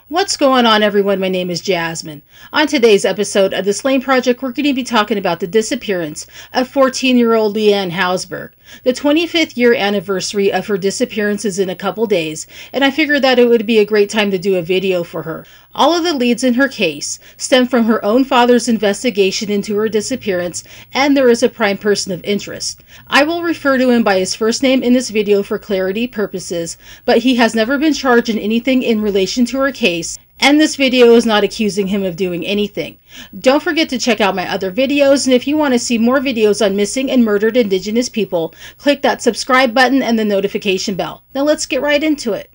What's going on, everyone? My name is Jasmine. On today's episode of the Slain Project, we're going to be talking about the disappearance of 14-year-old Leanne Hausberg. The 25th year anniversary of her disappearance is in a couple days, and I figured that it would be a great time to do a video for her. All of the leads in her case stem from her own father's investigation into her disappearance, and there is a prime person of interest. I will refer to him by his first name in this video for clarity purposes, but he has never been charged in anything in relation to her case, and this video is not accusing him of doing anything. Don't forget to check out my other videos, and if you want to see more videos on missing and murdered Indigenous people, click that subscribe button and the notification bell. Now let's get right into it.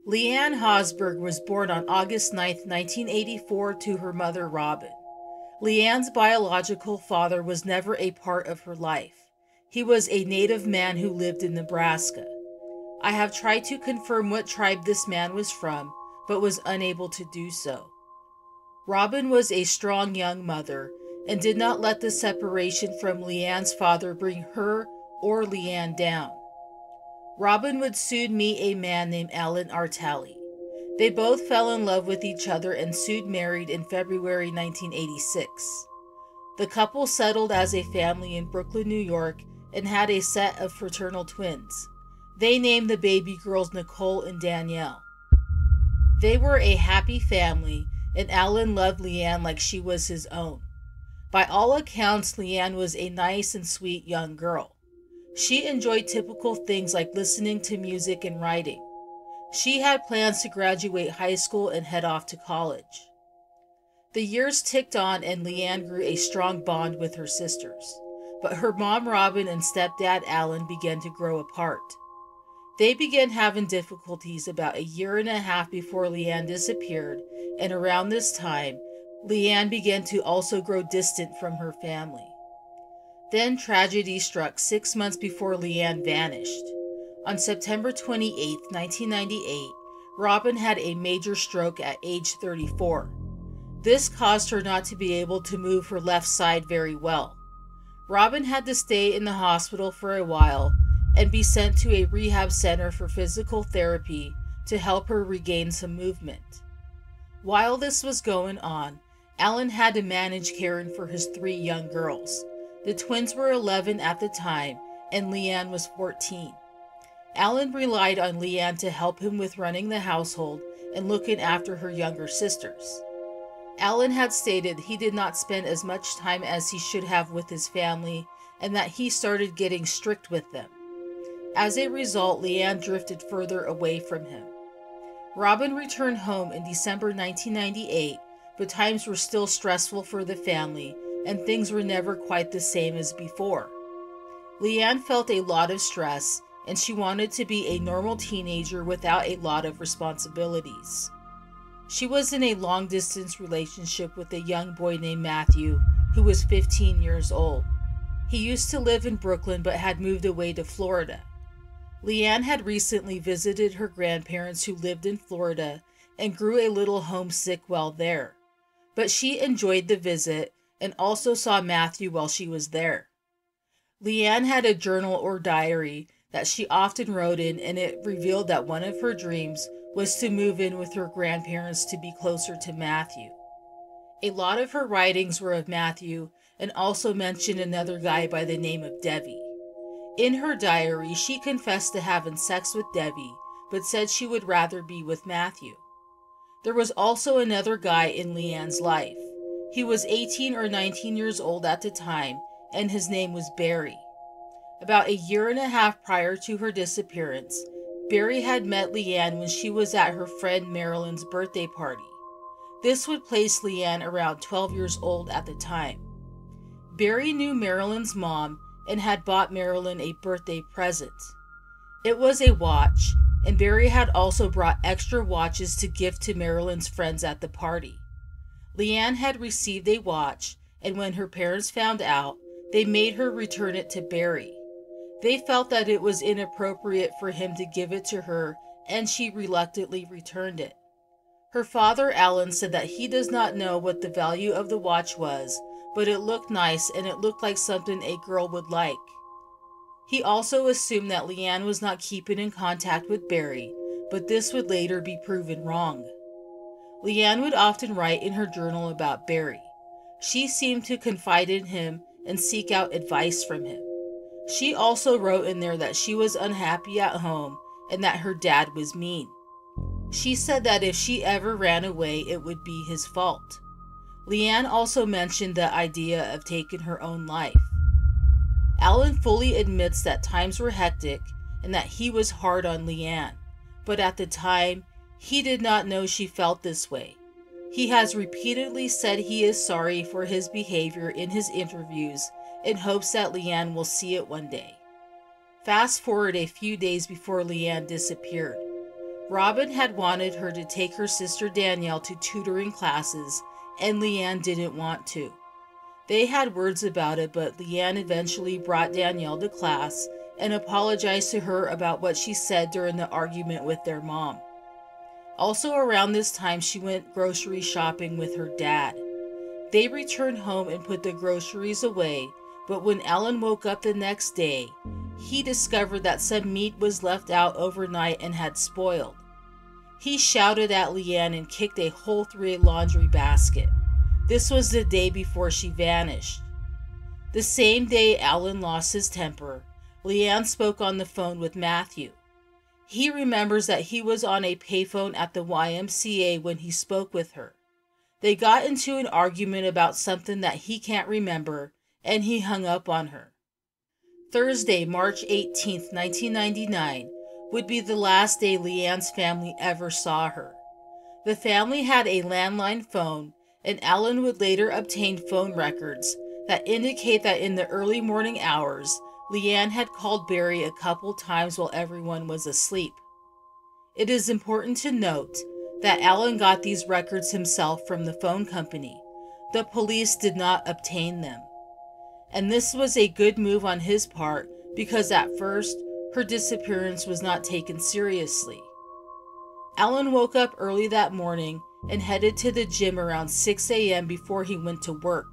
Leanne Hausberg was born on August 9, 1984 to her mother Robin. Leanne's biological father was never a part of her life. He was a native man who lived in Nebraska. I have tried to confirm what tribe this man was from, but was unable to do so. Robin was a strong young mother and did not let the separation from Leanne's father bring her or Leanne down. Robin would soon meet a man named Alan Artali. They both fell in love with each other and soon married in February 1986. The couple settled as a family in Brooklyn, New York, and had a set of fraternal twins. They named the baby girls Nicole and Danielle. They were a happy family, and Alan loved Leanne like she was his own. By all accounts, Leanne was a nice and sweet young girl. She enjoyed typical things like listening to music and writing. She had plans to graduate high school and head off to college. The years ticked on, and Leanne grew a strong bond with her sisters. But her mom Robin and stepdad Alan began to grow apart. They began having difficulties about a year and a half before Leanne disappeared, and around this time, Leanne began to also grow distant from her family. Then tragedy struck 6 months before Leanne vanished. On September 28, 1998, Robin had a major stroke at age 34. This caused her not to be able to move her left side very well. Robin had to stay in the hospital for a while and be sent to a rehab center for physical therapy to help her regain some movement. While this was going on, Alan had to manage caring for his 3 young girls. The twins were 11 at the time, and Leanne was 14. Alan relied on Leanne to help him with running the household and looking after her younger sisters. Alan had stated he did not spend as much time as he should have with his family, and that he started getting strict with them. As a result, Leanne drifted further away from him. Robin returned home in December 1998, but times were still stressful for the family, and things were never quite the same as before. Leanne felt a lot of stress, and she wanted to be a normal teenager without a lot of responsibilities. She was in a long-distance relationship with a young boy named Matthew, who was 15 years old. He used to live in Brooklyn but had moved away to Florida. Leanne had recently visited her grandparents who lived in Florida and grew a little homesick while there. But she enjoyed the visit and also saw Matthew while she was there. Leanne had a journal or diary that she often wrote in, and it revealed that one of her dreams was to move in with her grandparents to be closer to Matthew. A lot of her writings were of Matthew and also mentioned another guy by the name of Debbie. In her diary, she confessed to having sex with Debbie, but said she would rather be with Matthew. There was also another guy in Leanne's life. He was 18 or 19 years old at the time, and his name was Barry. About a year and a half prior to her disappearance, Barry had met Leanne when she was at her friend Marilyn's birthday party. This would place Leanne around 12 years old at the time. Barry knew Marilyn's mom and had bought Marilyn a birthday present. It was a watch, and Barry had also brought extra watches to gift to Marilyn's friends at the party. Leanne had received a watch, and when her parents found out, they made her return it to Barry. They felt that it was inappropriate for him to give it to her, and she reluctantly returned it. Her father, Alan, said that he does not know what the value of the watch was, but it looked nice and it looked like something a girl would like. He also assumed that Leanne was not keeping in contact with Barry, but this would later be proven wrong. Leanne would often write in her journal about Barry. She seemed to confide in him and seek out advice from him. She also wrote in there that she was unhappy at home and that her dad was mean. She said that if she ever ran away, it would be his fault. Leanne also mentioned the idea of taking her own life. Alan fully admits that times were hectic and that he was hard on Leanne, but at the time, he did not know she felt this way. He has repeatedly said he is sorry for his behavior in his interviews in hopes that Leanne will see it one day. Fast forward a few days before Leanne disappeared. Robin had wanted her to take her sister Danielle to tutoring classes, and Leanne didn't want to. They had words about it, but Leanne eventually brought Danielle to class and apologized to her about what she said during the argument with their mom. Also around this time, she went grocery shopping with her dad. They returned home and put the groceries away, but when Alan woke up the next day, he discovered that some meat was left out overnight and had spoiled. He shouted at Leanne and kicked a hole through a laundry basket. This was the day before she vanished. The same day Alan lost his temper, Leanne spoke on the phone with Matthew. He remembers that he was on a payphone at the YMCA when he spoke with her. They got into an argument about something that he can't remember, and he hung up on her. Thursday, March 18, 1999, would be the last day Leanne's family ever saw her. The family had a landline phone, and Alan would later obtain phone records that indicate that in the early morning hours, Leanne had called Barry a couple times while everyone was asleep. It is important to note that Alan got these records himself from the phone company. The police did not obtain them. And this was a good move on his part because at first, her disappearance was not taken seriously. Alan woke up early that morning and headed to the gym around 6 a.m. before he went to work.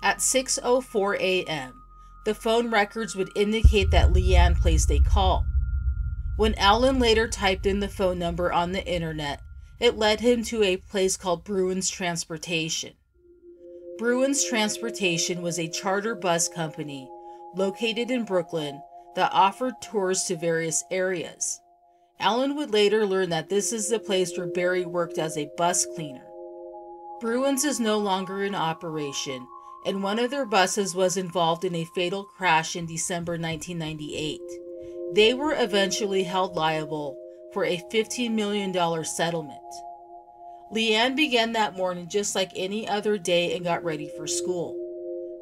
At 6:04 a.m., the phone records would indicate that Leanne placed a call. When Alan later typed in the phone number on the internet, it led him to a place called Bruin's Transportation. Bruin's Transportation was a charter bus company located in Brooklyn that offered tours to various areas. Alan would later learn that this is the place where Barry worked as a bus cleaner. Bruin's is no longer in operation, and one of their buses was involved in a fatal crash in December 1998. They were eventually held liable for a $15 million settlement. Leanne began that morning just like any other day and got ready for school.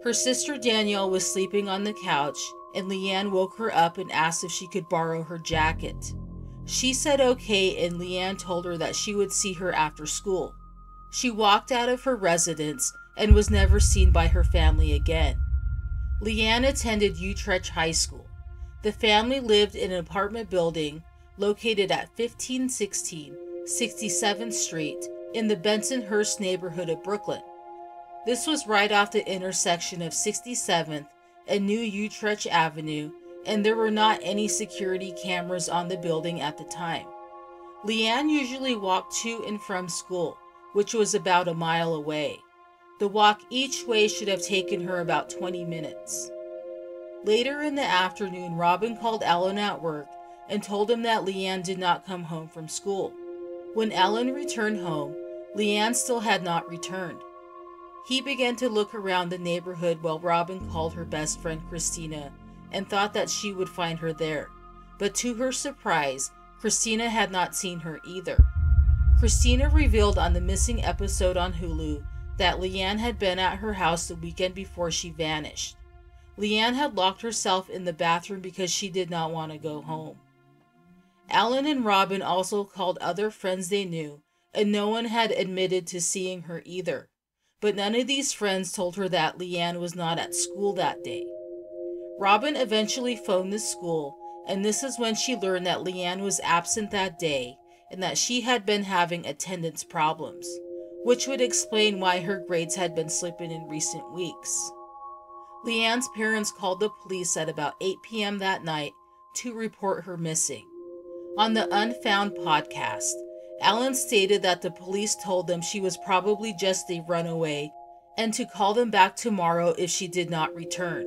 Her sister Danielle was sleeping on the couch, and Leanne woke her up and asked if she could borrow her jacket. She said okay, and Leanne told her that she would see her after school. She walked out of her residence and was never seen by her family again. Leanne attended Utrecht High School. The family lived in an apartment building located at 1516 67th Street in the Bensonhurst neighborhood of Brooklyn. This was right off the intersection of 67th and New Utrecht Avenue, and there were not any security cameras on the building at the time. Leanne usually walked to and from school, which was about a mile away. The walk each way should have taken her about 20 minutes. Later in the afternoon, Robin called Alan at work and told him that Leanne did not come home from school. When Alan returned home, Leanne still had not returned. He began to look around the neighborhood while Robin called her best friend Christina and thought that she would find her there. But to her surprise, Christina had not seen her either. Christina revealed on the Missing episode on Hulu that Leanne had been at her house the weekend before she vanished. Leanne had locked herself in the bathroom because she did not want to go home. Alan and Robin also called other friends they knew, and no one had admitted to seeing her either. But none of these friends told her that Leanne was not at school that day. Robin eventually phoned the school, and this is when she learned that Leanne was absent that day and that she had been having attendance problems, which would explain why her grades had been slipping in recent weeks. Leanne's parents called the police at about 8 p.m. that night to report her missing. On the Unfound podcast, Alan stated that the police told them she was probably just a runaway and to call them back tomorrow if she did not return.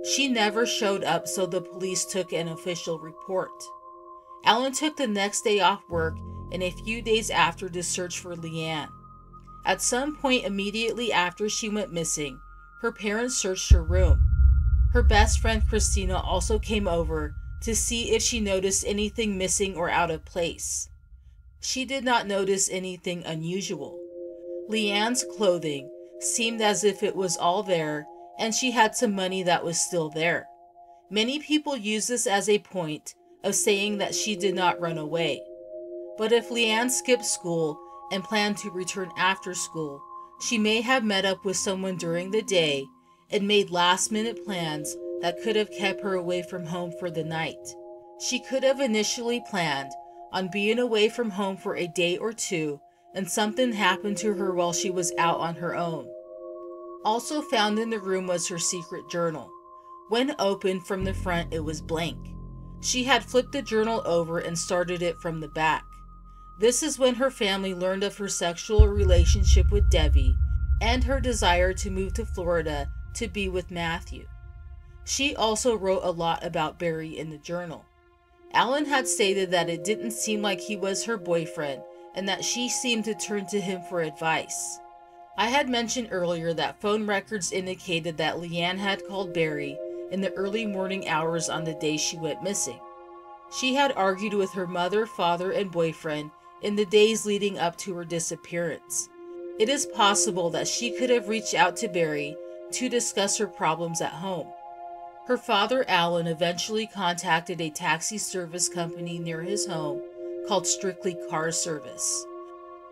She never showed up, so the police took an official report. Alan took the next day off work and a few days after to search for Leanne. At some point immediately after she went missing, her parents searched her room. Her best friend Christina also came over to see if she noticed anything missing or out of place. She did not notice anything unusual. Leanne's clothing seemed as if it was all there, and she had some money that was still there. Many people use this as a point of saying that she did not run away. But if Leanne skipped school and planned to return after school, she may have met up with someone during the day and made last-minute plans that could have kept her away from home for the night. She could have initially planned on being away from home for a day or two, and something happened to her while she was out on her own. Also found in the room was her secret journal. When opened from the front, it was blank. She had flipped the journal over and started it from the back. This is when her family learned of her sexual relationship with Debbie and her desire to move to Florida to be with Matthew. She also wrote a lot about Barry in the journal. Alan had stated that it didn't seem like he was her boyfriend and that she seemed to turn to him for advice. I had mentioned earlier that phone records indicated that Leanne had called Barry in the early morning hours on the day she went missing. She had argued with her mother, father, and boyfriend in the days leading up to her disappearance. It is possible that she could have reached out to Barry to discuss her problems at home. Her father, Alan, eventually contacted a taxi service company near his home called Strictly Car Service.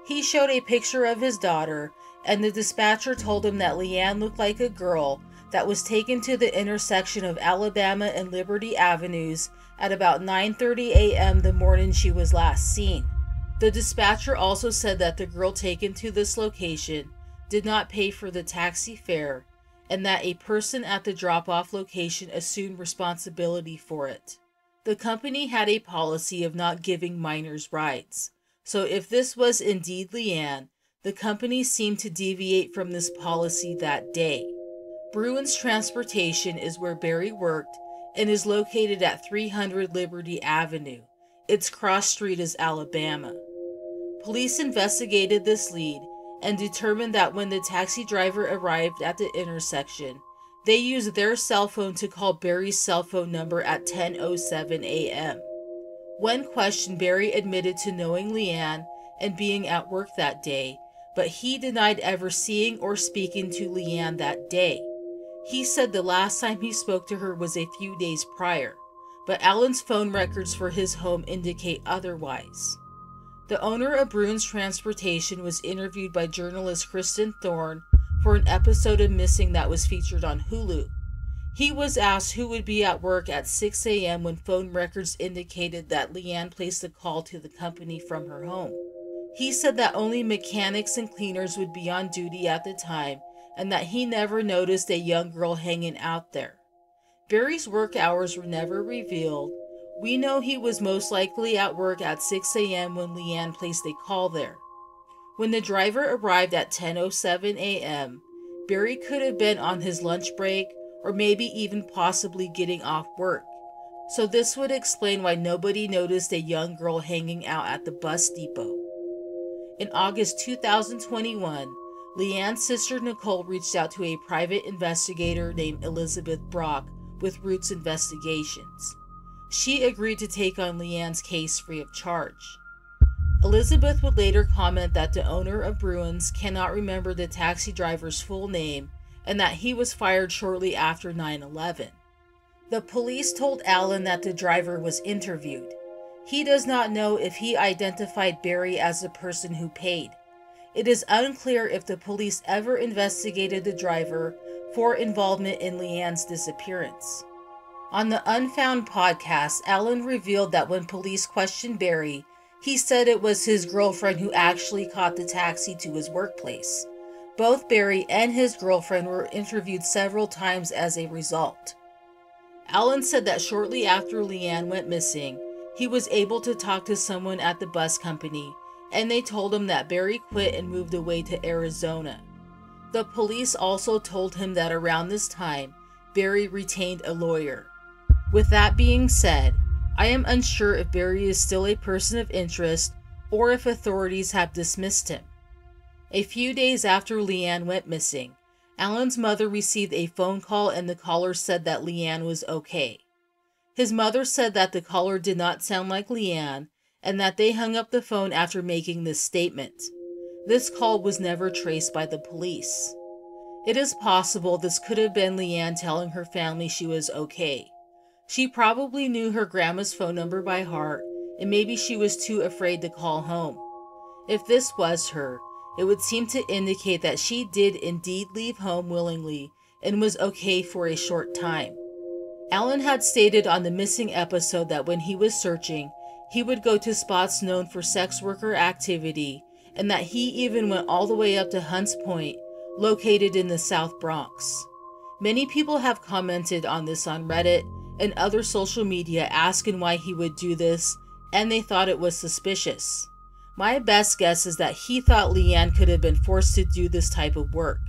He showed a picture of his daughter, and the dispatcher told him that Leanne looked like a girl that was taken to the intersection of Alabama and Liberty Avenues at about 9:30 a.m. the morning she was last seen. The dispatcher also said that the girl taken to this location did not pay for the taxi fare, and that a person at the drop-off location assumed responsibility for it. The company had a policy of not giving minors rides, so if this was indeed Leanne, the company seemed to deviate from this policy that day. Bruins Transportation is where Barry worked and is located at 300 Liberty Avenue. Its cross street is Alabama. Police investigated this lead and determined that when the taxi driver arrived at the intersection, they used their cell phone to call Barry's cell phone number at 10:07 a.m. When questioned, Barry admitted to knowing Leanne and being at work that day, but he denied ever seeing or speaking to Leanne that day. He said the last time he spoke to her was a few days prior, but Alan's phone records for his home indicate otherwise. The owner of Bruins Transportation was interviewed by journalist Kristen Thorne for an episode of Missing that was featured on Hulu. He was asked who would be at work at 6 a.m. when phone records indicated that Leanne placed a call to the company from her home. He said that only mechanics and cleaners would be on duty at the time and that he never noticed a young girl hanging out there. Barry's work hours were never revealed. We know he was most likely at work at 6 a.m. when Leanne placed a call there. When the driver arrived at 10:07 a.m., Barry could have been on his lunch break or maybe even possibly getting off work. So this would explain why nobody noticed a young girl hanging out at the bus depot. In August 2021, Leanne's sister Nicole reached out to a private investigator named Elizabeth Brock with Roots Investigations. She agreed to take on Leanne's case free of charge. Elizabeth would later comment that the owner of Bruins cannot remember the taxi driver's full name and that he was fired shortly after 9/11. The police told Alan that the driver was interviewed. He does not know if he identified Barry as the person who paid. It is unclear if the police ever investigated the driver for involvement in Leanne's disappearance. On the Unfound podcast, Alan revealed that when police questioned Barry, he said it was his girlfriend who actually caught the taxi to his workplace. Both Barry and his girlfriend were interviewed several times as a result. Alan said that shortly after Leanne went missing, he was able to talk to someone at the bus company, and they told him that Barry quit and moved away to Arizona. The police also told him that around this time, Barry retained a lawyer. With that being said, I am unsure if Barry is still a person of interest or if authorities have dismissed him. A few days after Leanne went missing, Alan's mother received a phone call and the caller said that Leanne was okay. His mother said that the caller did not sound like Leanne and that they hung up the phone after making this statement. This call was never traced by the police. It is possible this could have been Leanne telling her family she was okay. She probably knew her grandma's phone number by heart, and maybe she was too afraid to call home. If this was her, it would seem to indicate that she did indeed leave home willingly and was okay for a short time. Alan had stated on the missing episode that when he was searching, he would go to spots known for sex worker activity, and that he even went all the way up to Hunts Point, located in the South Bronx. Many people have commented on this on Reddit and other social media asking why he would do this, and they thought it was suspicious. My best guess is that he thought Leanne could have been forced to do this type of work.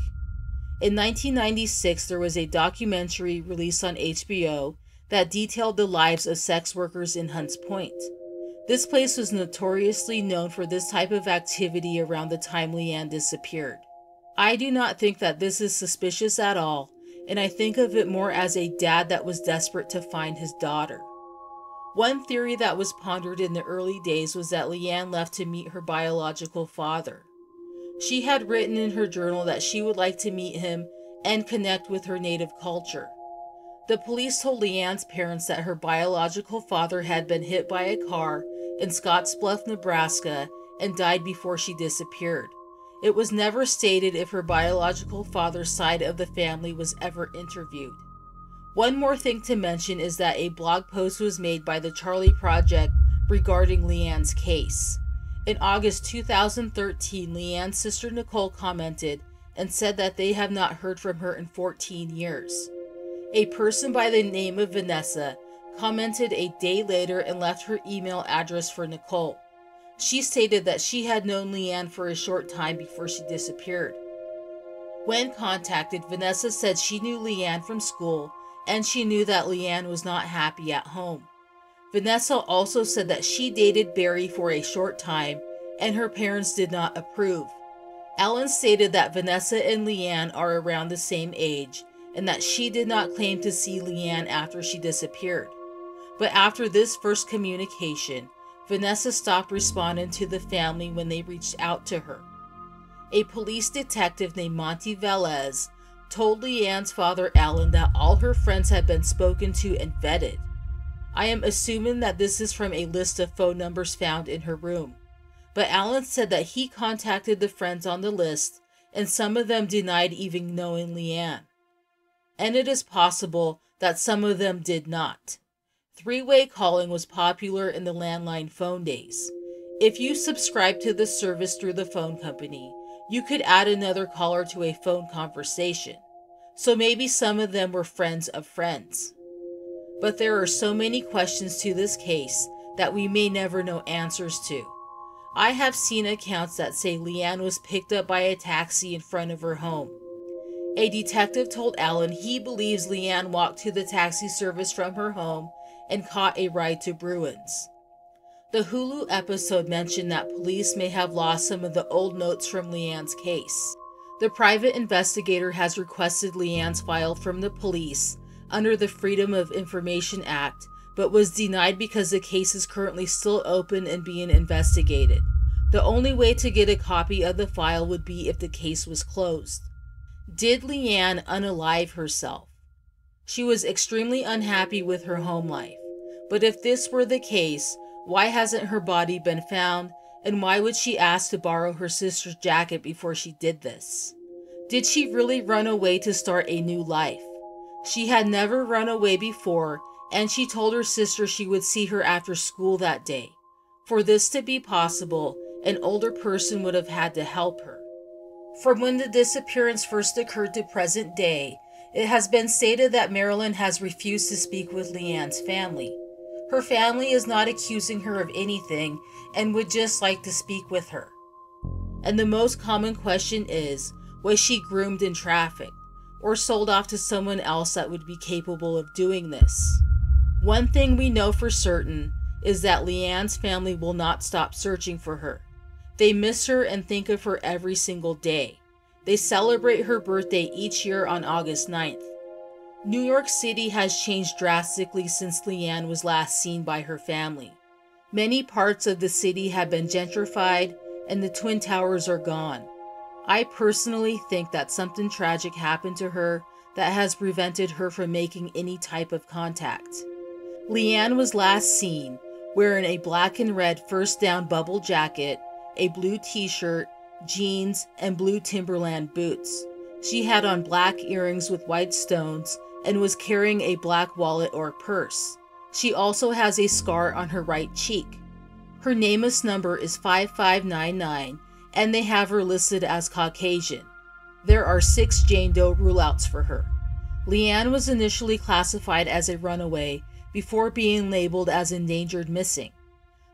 In 1996, there was a documentary released on HBO that detailed the lives of sex workers in Hunts Point. This place was notoriously known for this type of activity around the time Leanne disappeared. I do not think that this is suspicious at all, and I think of it more as a dad that was desperate to find his daughter. One theory that was pondered in the early days was that Leanne left to meet her biological father. She had written in her journal that she would like to meet him and connect with her native culture. The police told Leanne's parents that her biological father had been hit by a car in Scottsbluff, Nebraska, and died before she disappeared. It was never stated if her biological father's side of the family was ever interviewed. One more thing to mention is that a blog post was made by the Charlie Project regarding Leanne's case. In August 2013, Leanne's sister Nicole commented and said that they have not heard from her in 14 years. A person by the name of Vanessa commented a day later and left her email address for Nicole. She stated that she had known Leanne for a short time before she disappeared. When contacted, Vanessa said she knew Leanne from school and she knew that Leanne was not happy at home. Vanessa also said that she dated Barry for a short time and her parents did not approve. Alan stated that Vanessa and Leanne are around the same age and that she did not claim to see Leanne after she disappeared. But after this first communication, Vanessa stopped responding to the family when they reached out to her. A police detective named Monty Velez told Leanne's father Alan that all her friends had been spoken to and vetted. I am assuming that this is from a list of phone numbers found in her room. But Alan said that he contacted the friends on the list and some of them denied even knowing Leanne. And it is possible that some of them did not. Three-way calling was popular in the landline phone days. If you subscribed to the service through the phone company, you could add another caller to a phone conversation. So maybe some of them were friends of friends. But there are so many questions to this case that we may never know answers to. I have seen accounts that say Leanne was picked up by a taxi in front of her home. A detective told Alan he believes Leanne walked to the taxi service from her home and caught a ride to Bruins. The Hulu episode mentioned that police may have lost some of the old notes from Leanne's case. The private investigator has requested Leanne's file from the police under the Freedom of Information Act, but was denied because the case is currently still open and being investigated. The only way to get a copy of the file would be if the case was closed. Did Leanne unalive herself? She was extremely unhappy with her home life. But if this were the case, why hasn't her body been found, and why would she ask to borrow her sister's jacket before she did this? Did she really run away to start a new life? She had never run away before, and she told her sister she would see her after school that day. For this to be possible, an older person would have had to help her. From when the disappearance first occurred to present day, it has been stated that Marilyn has refused to speak with Leanne's family. Her family is not accusing her of anything and would just like to speak with her. And the most common question is, was she groomed and trafficked, or sold off to someone else that would be capable of doing this? One thing we know for certain is that Leanne's family will not stop searching for her. They miss her and think of her every single day. They celebrate her birthday each year on August 9th. New York City has changed drastically since Leanne was last seen by her family. Many parts of the city have been gentrified and the Twin Towers are gone. I personally think that something tragic happened to her that has prevented her from making any type of contact. Leanne was last seen wearing a black and red first down bubble jacket, a blue t-shirt, jeans, and blue Timberland boots. She had on black earrings with white stones and was carrying a black wallet or purse. She also has a scar on her right cheek. Her NamUs number is 5599, and they have her listed as Caucasian. There are 6 Jane Doe rule-outs for her. Leanne was initially classified as a runaway before being labeled as endangered missing.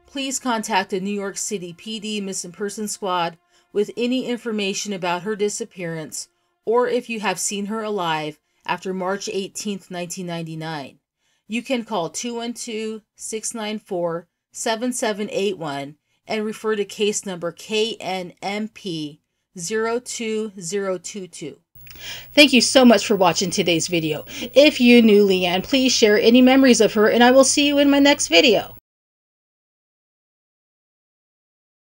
Please contact the New York City PD Missing Persons Squad with any information about her disappearance, or if you have seen her alive after March 18, 1999. You can call 212-694-7781 and refer to case number KNMP 02022. Thank you so much for watching today's video. If you knew Leanne, please share any memories of her, and I will see you in my next video.